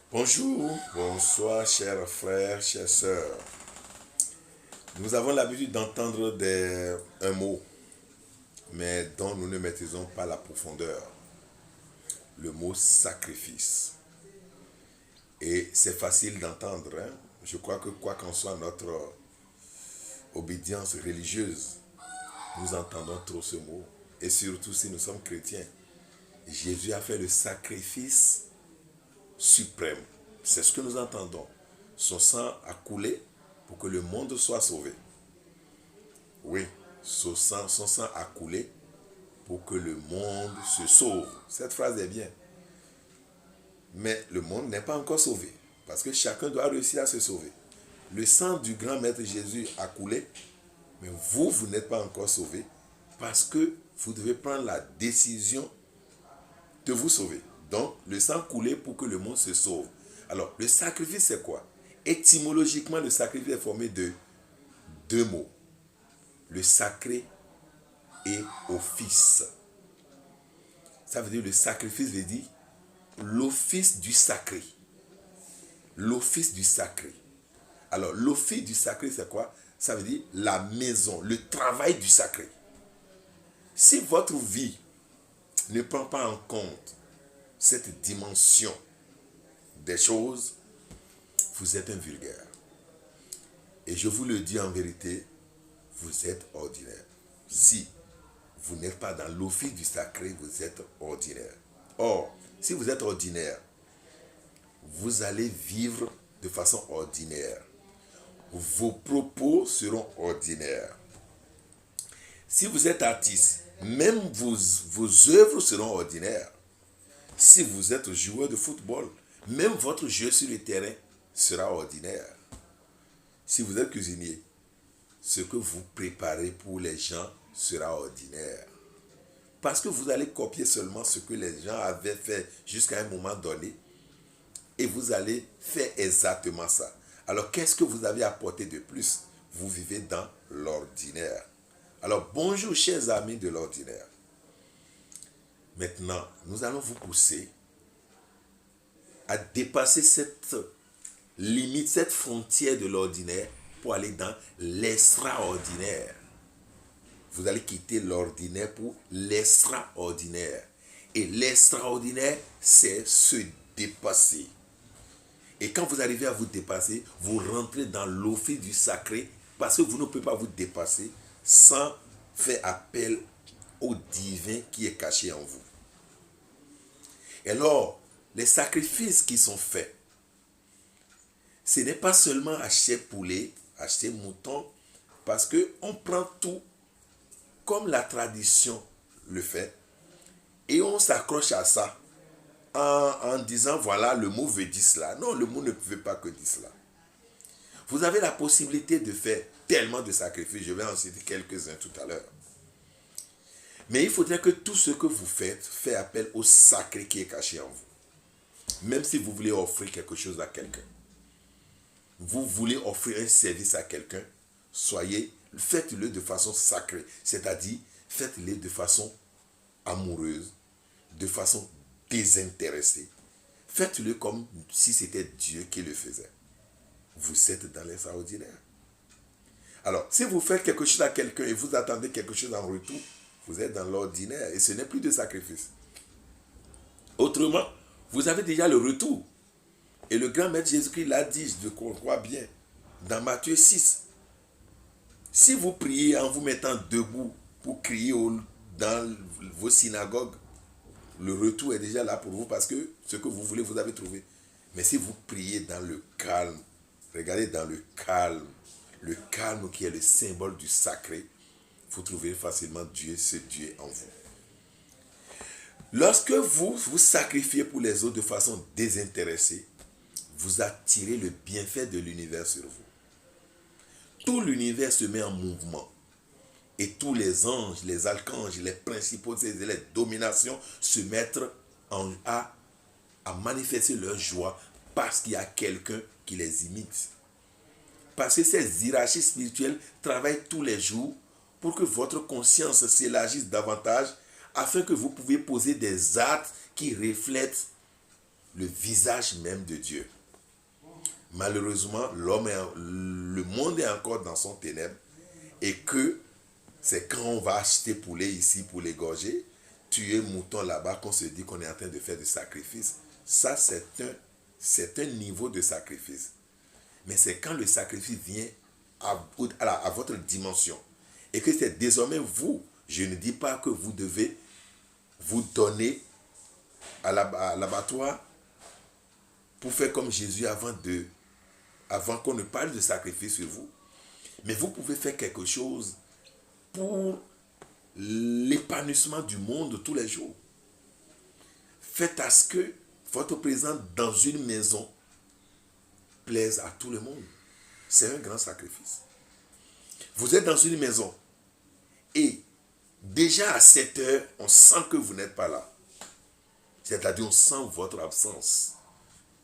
Bonjour, bonsoir, chers frères, chères sœurs. Nous avons l'habitude d'entendre un mot, mais dont nous ne maîtrisons pas la profondeur. Le mot sacrifice. Et c'est facile d'entendre. Je crois que quoi qu'en soit notre obédience religieuse, nous entendons trop ce mot. Et surtout si nous sommes chrétiens. Jésus a fait le sacrifice suprême. C'est ce que nous entendons. Son sang a coulé pour que le monde soit sauvé. Oui, son sang a coulé pour que le monde se sauve. Cette phrase est bien. Mais le monde n'est pas encore sauvé. Parce que chacun doit réussir à se sauver. Le sang du grand maître Jésus a coulé. Mais vous n'êtes pas encore sauvé. Parce que vous devez prendre la décision de vous sauver. Donc, le sang coulé pour que le monde se sauve. Alors, le sacrifice, c'est quoi? Étymologiquement, le sacrifice est formé de deux mots. Le sacré et office. Ça veut dire, le sacrifice veut dire l'office du sacré. L'office du sacré. Alors, l'office du sacré, c'est quoi? Ça veut dire la maison, le travail du sacré. Si votre vie ne prend pas en compte cette dimension des choses, vous êtes un vulgaire. Et je vous le dis en vérité, vous êtes ordinaire. Si vous n'êtes pas dans l'office du sacré, vous êtes ordinaire. Or, si vous êtes ordinaire, vous allez vivre de façon ordinaire. Vos propos seront ordinaires. Si vous êtes artiste, même vos œuvres seront ordinaires. Si vous êtes joueur de football, même votre jeu sur le terrain sera ordinaire. Si vous êtes cuisinier, ce que vous préparez pour les gens sera ordinaire. Parce que vous allez copier seulement ce que les gens avaient fait jusqu'à un moment donné. Et vous allez faire exactement ça. Alors qu'est-ce que vous avez apporté de plus? Vous vivez dans l'ordinaire. Alors bonjour chers amis de l'ordinaire. Maintenant, nous allons vous pousser à dépasser cette limite, cette frontière de l'ordinaire pour aller dans l'extraordinaire. Vous allez quitter l'ordinaire pour l'extraordinaire. Et l'extraordinaire, c'est se dépasser. Et quand vous arrivez à vous dépasser, vous rentrez dans l'office du sacré parce que vous ne pouvez pas vous dépasser sans faire appel au divin qui est caché en vous. Et alors, les sacrifices qui sont faits, ce n'est pas seulement acheter poulet, acheter mouton, parce qu'on prend tout comme la tradition le fait et on s'accroche à ça en disant voilà le mot veut dire cela. Non, le mot ne veut pas que dire cela. Vous avez la possibilité de faire tellement de sacrifices, je vais en citer quelques-uns tout à l'heure. Mais il faudrait que tout ce que vous faites fait appel au sacré qui est caché en vous. Même si vous voulez offrir quelque chose à quelqu'un, vous voulez offrir un service à quelqu'un, faites-le de façon sacrée, c'est-à-dire faites-le de façon amoureuse, de façon désintéressée. Faites-le comme si c'était Dieu qui le faisait. Vous êtes dans l'extraordinaire. Alors, si vous faites quelque chose à quelqu'un et vous attendez quelque chose en retour, vous êtes dans l'ordinaire et ce n'est plus de sacrifice. Autrement, vous avez déjà le retour. Et le grand maître Jésus-Christ l'a dit, je crois bien, dans Matthieu 6. Si vous priez en vous mettant debout pour crier dans vos synagogues, le retour est déjà là pour vous parce que ce que vous voulez, vous avez trouvé. Mais si vous priez dans le calme, regardez dans le calme qui est le symbole du sacré, vous trouverez facilement Dieu, ce Dieu en vous. Lorsque vous vous sacrifiez pour les autres de façon désintéressée, vous attirez le bienfait de l'univers sur vous. Tout l'univers se met en mouvement. Et tous les anges, les archanges, les principautés et les dominations se mettent à manifester leur joie parce qu'il y a quelqu'un qui les imite. Parce que ces hiérarchies spirituelles travaillent tous les jours pour que votre conscience s'élargisse davantage afin que vous puissiez poser des actes qui reflètent le visage même de Dieu. Malheureusement, le monde est encore dans son ténèbre et que c'est quand on va acheter poulet ici pour l'égorger, tuer mouton là-bas qu'on se dit qu'on est en train de faire du sacrifice. Ça, c'est un niveau de sacrifice. Mais c'est quand le sacrifice vient à votre dimension et que c'est désormais vous. Je ne dis pas que vous devez vous donner à l'abattoir pour faire comme Jésus avant qu'on ne parle de sacrifice sur vous. Mais vous pouvez faire quelque chose pour l'épanouissement du monde tous les jours. Faites à ce que votre présence dans une maison plaise à tout le monde. C'est un grand sacrifice. Vous êtes dans une maison et déjà à 7 heures, on sent que vous n'êtes pas là. C'est-à-dire on sent votre absence.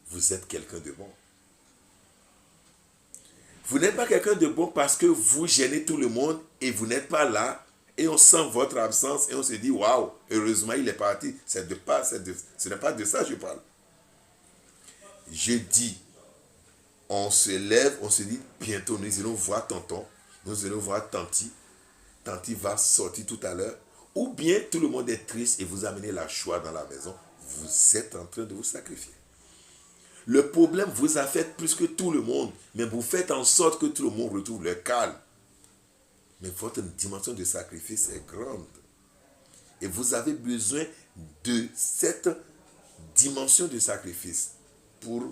Vous êtes quelqu'un de bon. Vous n'êtes pas quelqu'un de bon parce que vous gênez tout le monde et vous n'êtes pas là et on sent votre absence et on se dit waouh, heureusement il est parti. Ce n'est pas de ça que je parle. Je dis, on se lève, on se dit bientôt nous allons voir tonton, nous allons voir tanti. Tanti va sortir tout à l'heure. Ou bien tout le monde est triste et vous amenez la joie dans la maison. Vous êtes en train de vous sacrifier. Le problème vous affecte plus que tout le monde, mais vous faites en sorte que tout le monde retrouve le calme. Mais votre dimension de sacrifice est grande. Et vous avez besoin de cette dimension de sacrifice pour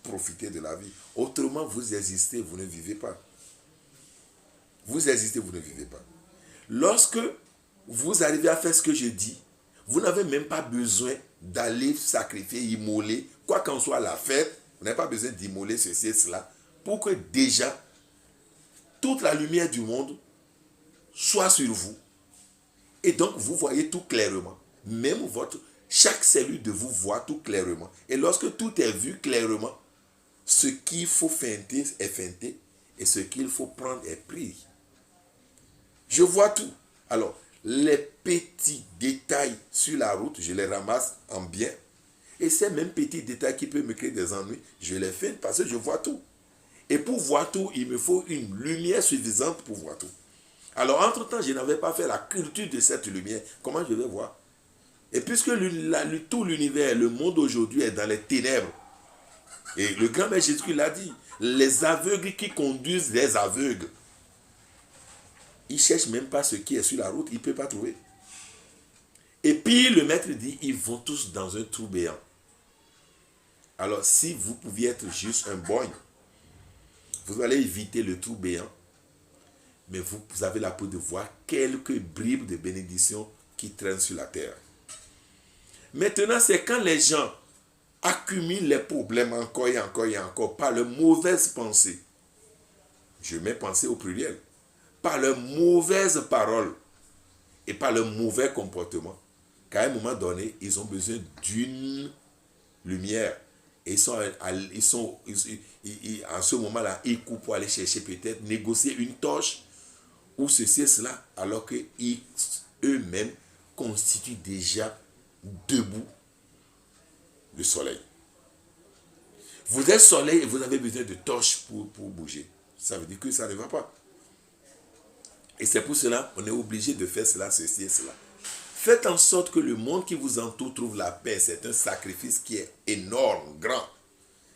profiter de la vie. Autrement, vous existez, vous ne vivez pas. Vous existez, vous ne vivez pas. Lorsque vous arrivez à faire ce que je dis, vous n'avez même pas besoin d'aller sacrifier, immoler, quoi qu'en soit la fête, vous n'avez pas besoin d'immoler ceci et cela, pour que déjà toute la lumière du monde soit sur vous. Et donc vous voyez tout clairement. Même chaque cellule de vous voit tout clairement. Et lorsque tout est vu clairement, ce qu'il faut feinter est feinté et ce qu'il faut prendre est pris. Je vois tout. Alors, les petits détails sur la route, je les ramasse en bien. Et ces mêmes petits détails qui peuvent me créer des ennuis, je les fais parce que je vois tout. Et pour voir tout, il me faut une lumière suffisante pour voir tout. Alors, entre-temps, je n'avais pas fait la culture de cette lumière. Comment je vais voir? Et puisque tout l'univers, le monde aujourd'hui est dans les ténèbres, et le grand maître Jésus l'a dit, les aveugles qui conduisent les aveugles, ils ne cherchent même pas ce qui est sur la route, ils ne peuvent pas trouver. Et puis le maître dit, ils vont tous dans un trou béant. Alors si vous pouviez être juste un boy, vous allez éviter le trou béant, mais vous avez la peau de voir quelques bribes de bénédiction qui traînent sur la terre. Maintenant, c'est quand les gens accumulent les problèmes encore et encore et encore par leurs mauvaises pensées. Je mets pensée au pluriel. Par leurs mauvaises paroles et par leur mauvais comportement, qu'à un moment donné, ils ont besoin d'une lumière. Et en ce moment-là, ils courent pour aller chercher peut-être, négocier une torche ou ceci et cela, alors qu'eux-mêmes constituent déjà debout le soleil. Vous êtes soleil et vous avez besoin de torches pour bouger. Ça veut dire que ça ne va pas. Et c'est pour cela qu'on est obligé de faire cela, ceci et cela. Faites en sorte que le monde qui vous entoure trouve la paix. C'est un sacrifice qui est énorme, grand.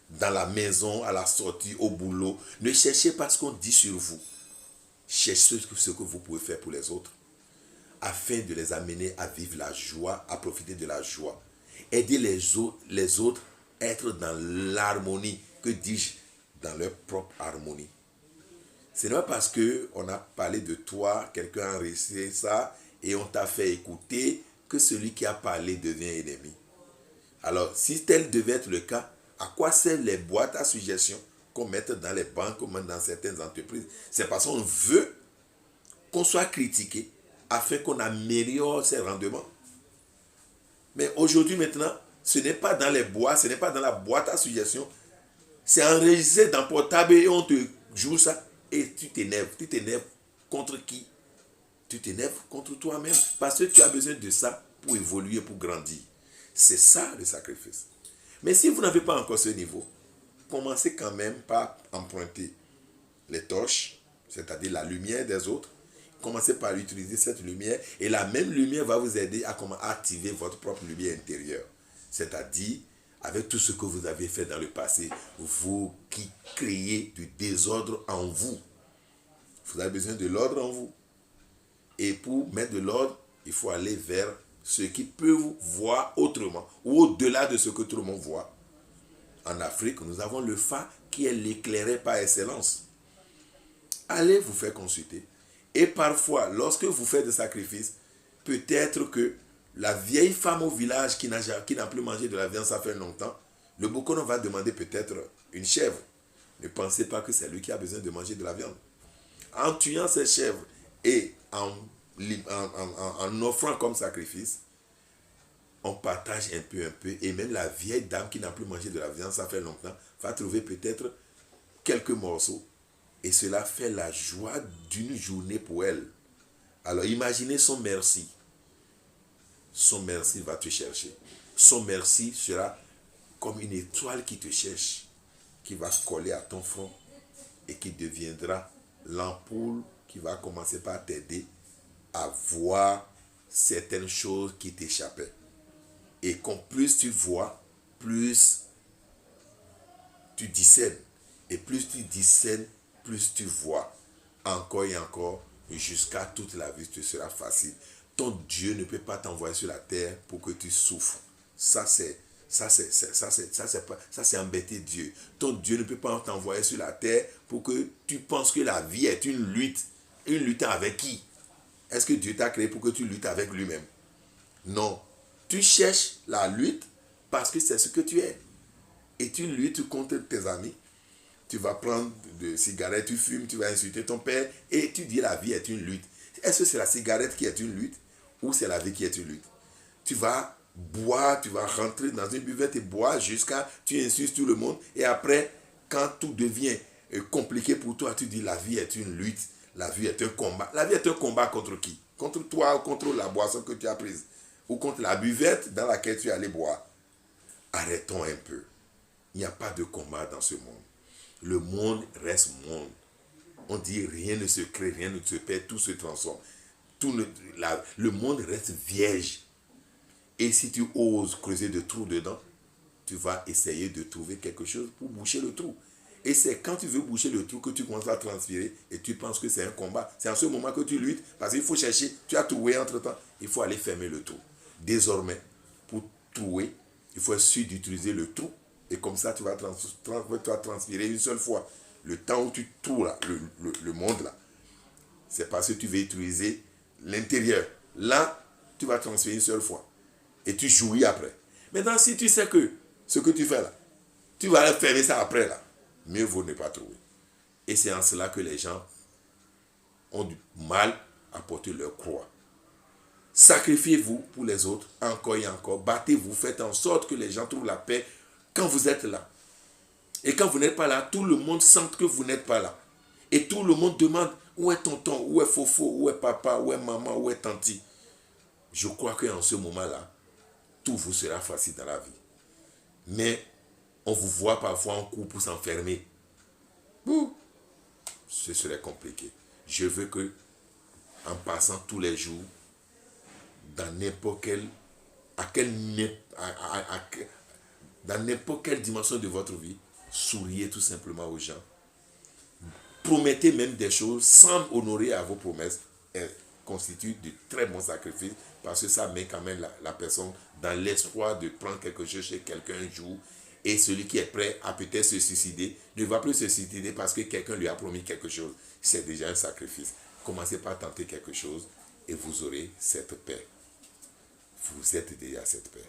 Dans la maison, à la sortie, au boulot. Ne cherchez pas ce qu'on dit sur vous. Cherchez ce que vous pouvez faire pour les autres. Afin de les amener à vivre la joie, à profiter de la joie. Aider les autres à être dans l'harmonie. Que dis-je? Dans leur propre harmonie. Ce n'est pas parce qu'on a parlé de toi, quelqu'un a réussi ça, et on t'a fait écouter, que celui qui a parlé devient ennemi. Alors, si tel devait être le cas, à quoi servent les boîtes à suggestions qu'on mette dans les banques, comme dans certaines entreprises? C'est parce qu'on veut qu'on soit critiqué, afin qu'on améliore ses rendements. Mais aujourd'hui, maintenant, ce n'est pas dans les boîtes, ce n'est pas dans la boîte à suggestions, c'est enregistré dans portable et on te joue ça. Et tu t'énerves. Tu t'énerves contre qui? Tu t'énerves contre toi-même. Parce que tu as besoin de ça pour évoluer, pour grandir. C'est ça le sacrifice. Mais si vous n'avez pas encore ce niveau, commencez quand même par emprunter les torches, c'est-à-dire la lumière des autres. Commencez par utiliser cette lumière et la même lumière va vous aider à activer votre propre lumière intérieure. C'est-à-dire, avec tout ce que vous avez fait dans le passé, vous qui créez du désordre en vous. Vous avez besoin de l'ordre en vous. Et pour mettre de l'ordre, il faut aller vers ceux qui peuvent voir autrement ou au-delà de ce que tout le monde voit. En Afrique, nous avons le Fa qui est l'éclairé par excellence. Allez vous faire consulter. Et parfois, lorsque vous faites des sacrifices, peut-être que la vieille femme au village qui n'a plus mangé de la viande, ça fait longtemps, le Bokono va demander peut-être une chèvre. Ne pensez pas que c'est lui qui a besoin de manger de la viande. En tuant cette chèvre et en offrant comme sacrifice, on partage un peu, et même la vieille dame qui n'a plus mangé de la viande, ça fait longtemps, va trouver peut-être quelques morceaux. Et cela fait la joie d'une journée pour elle. Alors imaginez son merci. Son merci va te chercher. Son merci sera comme une étoile qui te cherche, qui va coller à ton front et qui deviendra l'ampoule qui va commencer par t'aider à voir certaines choses qui t'échappaient. Et comme plus tu vois, plus tu discernes. Et plus tu discernes, plus tu vois. Encore et encore, jusqu'à toute la vie, ce sera facile. Ton Dieu ne peut pas t'envoyer sur la terre pour que tu souffres. Ça c'est embêter Dieu. Ton Dieu ne peut pas t'envoyer sur la terre pour que tu penses que la vie est une lutte. Une lutte avec qui? Est-ce que Dieu t'a créé pour que tu luttes avec lui-même? Non. Tu cherches la lutte parce que c'est ce que tu es. Et tu luttes contre tes amis. Tu vas prendre des cigarettes, tu fumes, tu vas insulter ton père et tu dis la vie est une lutte. Est-ce que c'est la cigarette qui est une lutte ou c'est la vie qui est une lutte? Tu vas boire, tu vas rentrer dans une buvette et boire jusqu'à tu insultes tout le monde et après, quand tout devient compliqué pour toi, tu dis la vie est une lutte, la vie est un combat. La vie est un combat contre qui? Contre toi ou contre la boisson que tu as prise ou contre la buvette dans laquelle tu es allé boire. Arrêtons un peu. Il n'y a pas de combat dans ce monde. Le monde reste monde. On dit rien ne se crée, rien ne se perd, tout se transforme. Le monde reste vierge. Et si tu oses creuser de trous dedans, tu vas essayer de trouver quelque chose pour boucher le trou. Et c'est quand tu veux boucher le trou que tu commences à transpirer et tu penses que c'est un combat. C'est en ce moment que tu luttes parce qu'il faut chercher, tu as trouvé entre-temps, il faut aller fermer le trou. Désormais, pour trouver, il faut être sûr d'utiliser le trou. Et comme ça, tu vas transpirer une seule fois. Le temps où tu trouves là, le monde là, c'est parce que tu veux utiliser l'intérieur. Là, tu vas transpirer une seule fois. Et tu jouis après. Maintenant, si tu sais que ce que tu fais là, tu vas aller fermer ça après là, mieux vaut ne pas trouver. Et c'est en cela que les gens ont du mal à porter leur croix. Sacrifiez-vous pour les autres, encore et encore. Battez-vous, faites en sorte que les gens trouvent la paix quand vous êtes là. Et quand vous n'êtes pas là, tout le monde sent que vous n'êtes pas là. Et tout le monde demande, où est tonton, où est Fofo, où est papa, où est maman, où est tanti. Je crois qu'en ce moment-là, tout vous sera facile dans la vie. Mais on vous voit parfois en cours pour s'enfermer. Ce serait compliqué. Je veux que, en passant tous les jours, dans n'importe quelle dimension de votre vie, souriez tout simplement aux gens. Promettez même des choses sans honorer à vos promesses constitue de très bons sacrifices parce que ça met quand même la personne dans l'espoir de prendre quelque chose chez quelqu'un un jour et celui qui est prêt à peut-être se suicider ne va plus se suicider parce que quelqu'un lui a promis quelque chose. C'est déjà un sacrifice. Commencez par tenter quelque chose et vous aurez cette paix. Vous êtes déjà cette paix.